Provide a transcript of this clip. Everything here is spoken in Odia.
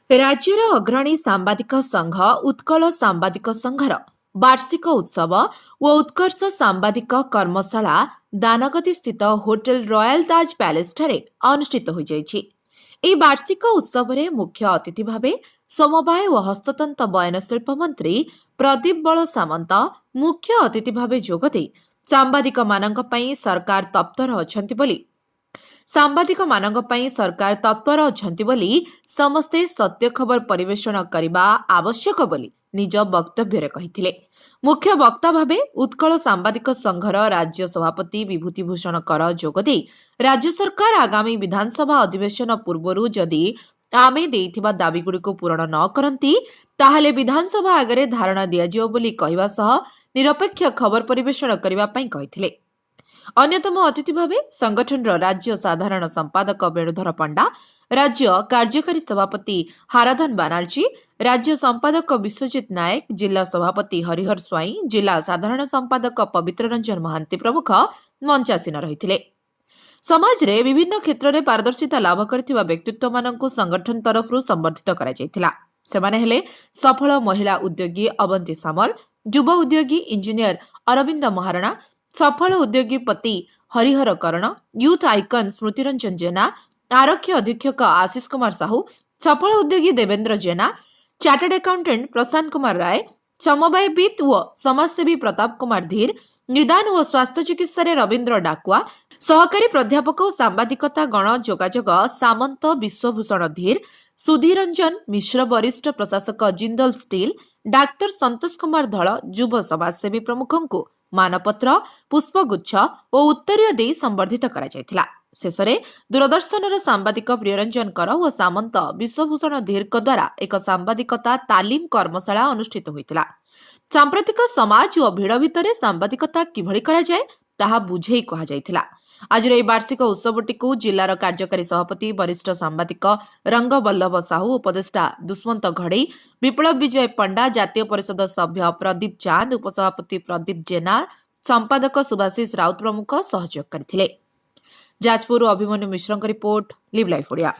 राज्यर अग्रणी सांबादिक संघ उत्कल सांबादिक संघर वार्षिक उत्सव व उत्कर्ष सांबादिक कर्मशाला दानगदी स्थित होटेल रॉयल ताज पैलेस ठारे अनुष्ठित हो जाइछि। ଏହି ବାର୍ଷିକ ଉତ୍ସବରେ ମୁଖ୍ୟ ଅତିଥି ଭାବେ ସମବାୟ ଓ ହସ୍ତତନ୍ତ ବୟନଶିଳ୍ପ ମନ୍ତ୍ରୀ ପ୍ରଦୀପ ବଳ ସାମନ୍ତ ମୁଖ୍ୟ ଅତିଥି ଭାବେ ଯୋଗଦେଇ ସାମ୍ବାଦିକମାନଙ୍କ ପାଇଁ ସରକାର ତତ୍ପର ଅଛନ୍ତି ବୋଲି ସମସ୍ତେ ସତ୍ୟ ଖବର ପରିବେଷଣ କରିବା ଆବଶ୍ୟକ ବୋଲି ନିଜ ବକ୍ତବ୍ୟରେ କହିଥିଲେ। ମୁଖ୍ୟ ବକ୍ତା ଭାବେ ଉତ୍କଳ ସାମ୍ବାଦିକ ସଂଘର ରାଜ୍ୟ ସଭାପତି ବିଭୂତିଭୂଷଣ କର ଯୋଗଦେଇ ରାଜ୍ୟ ସରକାର ଆଗାମୀ ବିଧାନସଭା ଅଧିବେଶନ ପୂର୍ବରୁ ଯଦି ଆମେ ଦେଇଥିବା ଦାବିଗୁଡ଼ିକୁ ପୂରଣ ନ କରନ୍ତି ତାହେଲେ ବିଧାନସଭା ଆଗରେ ଧାରଣା ଦିଆଯିବ ବୋଲି କହିବା ସହ ନିରପେକ୍ଷ ଖବର ପରିବେଷଣ କରିବା ପାଇଁ କହିଥିଲେ। ଅନ୍ୟତମ ଅତିଥି ଭାବେ ସଂଗଠନର ରାଜ୍ୟ ସାଧାରଣ ସମ୍ପାଦକ ବେଣୁଧର ପଣ୍ଡା, ରାଜ୍ୟ କାର୍ଯ୍ୟକାରୀ ସଭାପତି ହାରାଧନ ବାନାର୍ଜୀ, ରାଜ୍ୟ ସମ୍ପାଦକ ବିଶ୍ୱଜିତ ନାୟକ, ଜିଲ୍ଲା ସଭାପତି ହରିହର ସ୍ୱାଇଁ, ଜିଲ୍ଲା ସାଧାରଣ ସମ୍ପାଦକ ପବିତ୍ର ରଞ୍ଜନ ମହାନ୍ତି ପ୍ରମୁଖ ମଞ୍ଚାସୀନ ରହିଥିଲେ। ସମାଜରେ ବିଭିନ୍ନ କ୍ଷେତ୍ରରେ ପାରଦର୍ଶିତା ଲାଭ କରିଥିବା ବ୍ୟକ୍ତିତ୍ୱମାନଙ୍କୁ ସଂଗଠନ ତରଫରୁ ସମ୍ବର୍ଦ୍ଧିତ କରାଯାଇଥିଲା। ସେମାନେ ହେଲେ ସଫଳ ମହିଳା ଉଦ୍ୟୋଗୀ ଅବନ୍ତୀ ସାମଲ, ଯୁବ ଉଦ୍ୟୋଗୀ ଇଞ୍ଜିନିୟର ଅରବିନ୍ଦ ମହାରଣା, ସଫଳ ଉଦ୍ୟୋଗୀପତି ହରିହର କରଣ, ୟୁଥ୍ ଆଇକନ୍ ସ୍ମୃତିରଞ୍ଜନ ଜେନା, ଆରକ୍ଷୀ ଅଧୀକ୍ଷକ ଆଶିଷ କୁମାର ସାହୁ, ସଫଳ ଉଦ୍ୟୋଗୀ ଦେବେନ୍ଦ୍ର ଜେନା, ଚାର୍ଟାର୍ଡ ଆକାଉଣ୍ଟାଣ୍ଟ ପ୍ରଶାନ୍ତ କୁମାର ରାୟ, ସମବାୟବିତ୍ ଓ ସମାଜସେବୀ ପ୍ରତାପ କୁମାର ଧୀର, ନିଦାନ ଓ ସ୍ୱାସ୍ଥ୍ୟ ଚିକିତ୍ସାରେ ରବୀନ୍ଦ୍ର ଡାକୁଆ, ସହକାରୀ ପ୍ରାଧ୍ୟାପକ ଓ ସାମ୍ବାଦିକତା ଗଣ ଯୋଗାଯୋଗ ସାମନ୍ତ ବିଶ୍ୱଭୂଷଣ ଧୀର, ସୁଧୀର ରଞ୍ଜନ ମିଶ୍ର, ବରିଷ୍ଠ ପ୍ରଶାସକ ଜିନ୍ଦଲ ଷ୍ଟିଲ୍, ଡାକ୍ତର ସନ୍ତୋଷ କୁମାର ଧଳ, ଯୁବ ସମାଜସେବୀ ପ୍ରମୁଖଙ୍କୁ ମାନପତ୍ର, ପୁଷ୍ପଗୁଚ୍ଛ ଓ ଉତ୍ତରୀୟ ଦେଇ ସମ୍ବର୍ଦ୍ଧିତ କରାଯାଇଥିଲା। ଶେଷରେ ଦୂରଦର୍ଶନର ସାମ୍ବାଦିକ ପ୍ରିୟରଞ୍ଜନ କର ଓ ସାମନ୍ତ ବିଶ୍ୱଭୂଷଣ ଧୀରଙ୍କ ଦ୍ୱାରା ଏକ ସାମ୍ବାଦିକତା ତାଲିମ କର୍ମଶାଳା ଅନୁଷ୍ଠିତ ହୋଇଥିଲା। ସାମ୍ପ୍ରତିକ ସମାଜ ଓ ଭିଡ଼ ଭିତରେ ସାମ୍ବାଦିକତା କିଭଳି କରାଯାଏ ତାହା ବୁଝେଇ କୁହାଯାଇଥିଲା। ଆଜିର ଏହି ବାର୍ଷିକ ଉତ୍ସବଟିକୁ ଜିଲ୍ଲାର କାର୍ଯ୍ୟକାରୀ ସଭାପତି ବରିଷ୍ଠ ସାମ୍ବାଦିକ ରଙ୍ଗବଲ୍ଲଭ ସାହୁ, ଉପଦେଷ୍ଟା ଦୁଷ୍ମନ୍ତ ଘଡ଼େଇ, ବିପ୍ଳବ ବିଜୟ ପଣ୍ଡା, ଜାତୀୟ ପରିଷଦ ସଭ୍ୟ ପ୍ରଦୀପ ଚାନ୍ଦ, ଉପସଭାପତି ପ୍ରଦୀପ ଜେନା, ସମ୍ପାଦକ ସୁଭାଶିଷ ରାଉତ ପ୍ରମୁଖ ସହଯୋଗ କରିଥିଲେ। ଯାଜପୁରରୁ ଅଭିମନ୍ୟୁ ମିଶ୍ରଙ୍କ ରିପୋର୍ଟ, ଲିଭ୍ ଲାଇଭ୍ ଓଡ଼ିଆ।